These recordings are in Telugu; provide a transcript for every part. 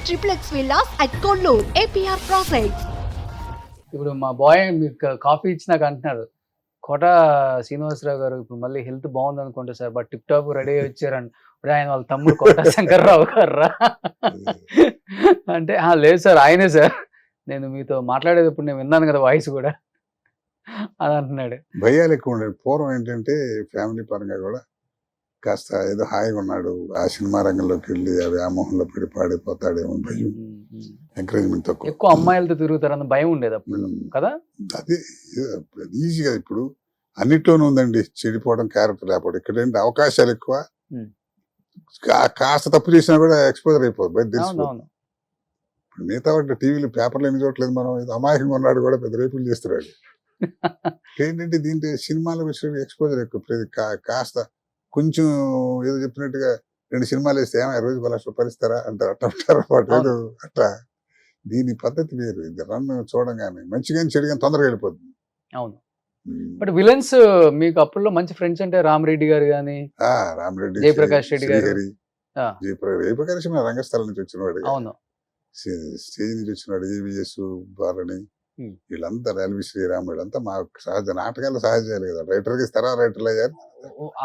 triplex villas at Kollur, APR Projects. ఇప్పుడు మా బాయ్ మీకు కాఫీ ఇచ్చి నాకు అంటున్నారు, కోట శ్రీనివాసరావు గారు ఇప్పుడు మళ్ళీ హెల్త్ బాగుంది అనుకుంటా sir, but tip top ready వచ్చారని. ఇప్పుడు ఆయన వాళ్ళ తమ్ముడు కోట శంకర్రావు గారు అంటే లేదు సార్ ఆయనే సార్, నేను మీతో మాట్లాడేటప్పుడు నేను విన్నాను కదా వాయిస్ కూడా అని అంటున్నాడు. భయాలు ఎక్కువ ఉండేది పూర్వం. ఏంటంటే ఫ్యామిలీ పరంగా కూడా కాస్త ఏదో హాయిగా ఉన్నాడు, ఆ సినిమా రంగంలోకి వెళ్ళి ఆ వ్యామోహంలో పడి పాడైపోతాడేమో భయం, ఎంకరేజ్మెంట్ తక్కువ. ఎక్కువ అమ్మాయిలతో తిరుగుతారన్న భయం ఉండేది అప్పుడు కదా. అదే ఈజీగా ఇప్పుడు అన్నిట్లోనూ ఉందండి చెడిపోవడం, క్యారెక్టర్ లేకపోవడం. ఇక్కడ ఏంటి అవకాశాలు ఎక్కువ, కాస్త తప్పు చేసినా కూడా ఎక్స్పోజర్ అయిపోతుంది, బయట తెలిసిపోతుంది. ఇప్పుడు మిగతా వాటి టీవీలు పేపర్లు ఎన్ని చూడట్లేదు మనం, అమాయకంగా ఉన్నాడు కూడా పెద్ద రేపులు చేస్తున్నాడు. ఏంటంటే దీంట్లో సినిమాల విషయం ఎక్స్పోజర్ ఎక్కువ. కాస్త కొంచెం ఏదో చెప్పినట్టుగా 2 సినిమాలు వేస్తే ఏమో రోజు 1 లక్ష రూపాయలు ఇస్తారా అంటారు, అట్లా ఏదో అట్లా. దీని పద్ధతి వేరు. ఇది రన్ చూడంగానే మంచిగా చెడుగా తొందరగా వెళ్ళిపోతుంది. అవును, బట్ విలన్స్ మీకు అప్పుల్లో మంచి ఫ్రెండ్స్ అంటే రామరెడ్డి గారు కానీ, రామరెడ్డి, జయప్రకాష్ రెడ్డి గారు. జయప్రకాష్ రంగస్థలం నుంచి వచ్చినవాడు, అవును స్టేజ్ నుంచి వచ్చినాడు. ఏవిఎస్ బాలని వీళ్ళంతా, ఎల్వి శ్రీరామ్ వీళ్ళంతా మా సహజ నాటకాలు సహజాలు కదా. రైటర్కి ఇస్తారా, రైటర్లు అయ్యారు.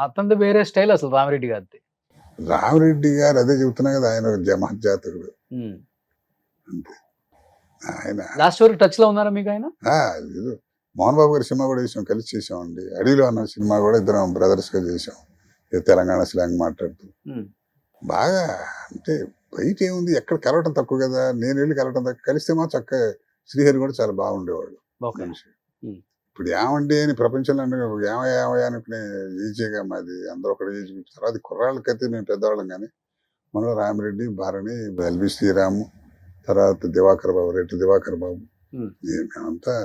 అతనిది వేరే స్టైల్ అసలు రామరెడ్డి గారిది. రామరెడ్డి గారు అదే చెబుతున్నా కదా, ఆయన మహజాతకుడు అంతే. ఆయన లాస్ట్ వరకు టచ్ లో ఉన్నారా మీకు ఆయన? ఇది మోహన్ బాబు గారి సినిమా కూడా చేసాం, కలిసి చేసామండి. అడవిలో అన్న సినిమా కూడా ఇద్దరం బ్రదర్స్ గా చేసాం, తెలంగాణ స్లాంగ్ మాట్లాడుతూ. బాగా అంటే బయట ఏముంది, ఎక్కడ కలవటం తక్కువ కదా, నేను వెళ్ళి కలవటం తక్కువ. కలిస్తే మా చక్కగా శ్రీహరి కూడా చాలా బాగుండేవాడు మనిషి. ఇప్పుడు ఏమండి అని ప్రపంచంలో ఏమయ్యా అనుకునే ఈజీగా మాది, అందరూ ఒకటి ఏజ్. తర్వాత కుర్రాళ్ళకైతే మేము పెద్దవాళ్ళం, కానీ మనలో రామిరెడ్డి, భారణి, ఎల్వి శ్రీరాము, తర్వాత దివాకర్ బాబు, రెడ్డి దివాకర్ బాబు, మేమంతా.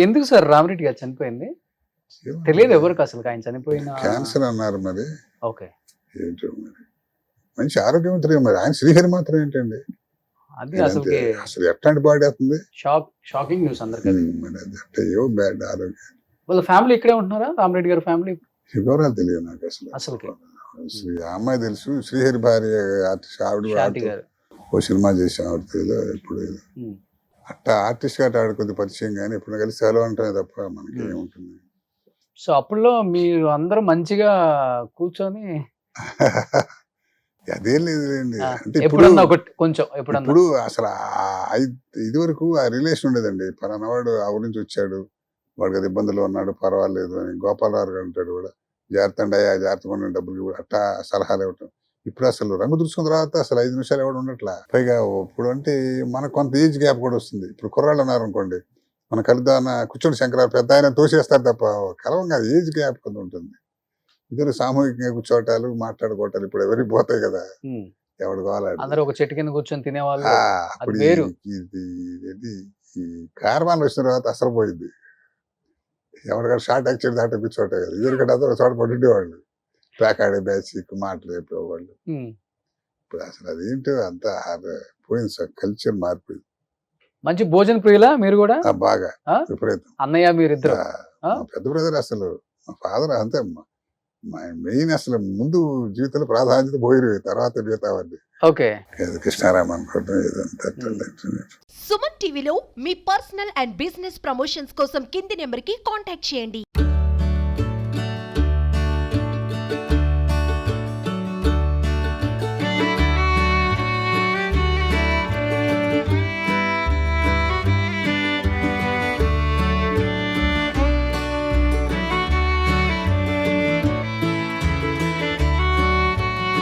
ఎందుకు సార్ రామరెడ్డి గారు చనిపోయింది తెలియదు ఎవరికి అసలు, ఆయన చనిపోయిన క్యాన్సర్ అన్నారు మరి. ఓకే, ఏంటో మరి మంచి ఆరోగ్యవంతులు. మరి ఆయన శ్రీహరి మాత్రం ఏంటండి, అది అసలు ఎట్లాంటి బాడీ అవుతుంది. షాకింగ్ న్యూస్ అందరికీ. ఏవో బ్యాడ్ ఆరోగ్యం. వాళ్ళ ఫ్యామిలీ ఇక్కడే ఉంటున్నారా, రామరెడ్డి గారి ఫ్యామిలీ? వివరాలు తెలియదు నాకు అసలు. ఆ అమ్మాయి తెలుసు, శ్రీహరి భార్య ఆర్టిస్ట్ ఆవిడ ఓ సినిమా చేసాం ఆవిడతో ఎప్పుడు. అట్టా ఆర్టిస్ట్ గా ఆవిడ కొద్ది పరిచయం, కానీ ఎప్పుడు కలిసి సెలవు అంటామే తప్ప మనకి ఏముంటుంది. సో అప్పుడులో మీరు అందరూ మంచిగా కూర్చొని అదేం లేదులేండి. అంటే ఇప్పుడు అసలు ఇది వరకు ఆ రిలేషన్ ఉండేదండి. పలానా వాడు ఆ ఊరి నుంచి వచ్చాడు, వాడికి అది ఇబ్బందులు ఉన్నాడు, పర్వాలేదు అని గోపాలరావు గారు అంటాడు కూడా, జాగ్రత్త అండి అయ్యా, జాగ్రత్తగా ఉండండి, డబ్బులు అట్టా సలహాలు ఇవ్వటం. ఇప్పుడు అసలు రంగు దురుచుకున్న తర్వాత అసలు 5 నిమిషాలు ఎవడు ఉండట్లా. పైగా ఇప్పుడు అంటే మనకు కొంత ఏజ్ గ్యాప్ కూడా వస్తుంది. ఇప్పుడు కుర్రాళ్ళు ఉన్నారు అనుకోండి, మన కలుద్దాన కూర్చొని శంకరావు పెద్ద ఆయన తోసేస్తారు తప్ప కలవంగా ఏజ్ గ్యాప్ కొంత ఉంటుంది. ఇద్దరు సామూహికంగా కూర్చోటాలు, మాట్లాడుకోవటాలు ఇప్పుడు ఎవరికి పోతాయి కదా, ఎవడు అందరూ ఒక చెట్టు కింద కూర్చొని తినేవాళ్ళు. అప్పుడు ఇది ఈ కార్వాన్లు వచ్చిన తర్వాత అసలు పోయింది. ఎవరికైనా షార్ట్ యాక్చువల్ దాంట్లో కూర్చోటాయి కదా, ఇద్దరికంటే అందరూ చోట పడుండేవాళ్ళు, ప్యాకాడే బ్యాచ్ మాటలు చెప్పేవాళ్ళు. ఇప్పుడు అసలు అదేంటో అంతా పోయింది సార్, కల్చర్ మారిపోయింది. మంచి భోజన ప్రియులా మీరు కూడా? బాగా విపరీతం. అన్నయ్య మీరిద్దరు? పెద్ద బ్రదర్ అసలు మా ఫాదర్ అంతే. మెయిన్ అసలు ముందు జీవితంలో ప్రాధాన్యత భోజనం, తర్వాత మిగతావన్నీ. ఓకే, కృష్ణారామ అనుకోవడం ఏదంతా. సుమన్ టీవీలో మీ పర్సనల్ అండ్ బిజినెస్ ప్రమోషన్స్ కోసం కింది నెంబర్కి కాంటాక్ట్ చేయండి.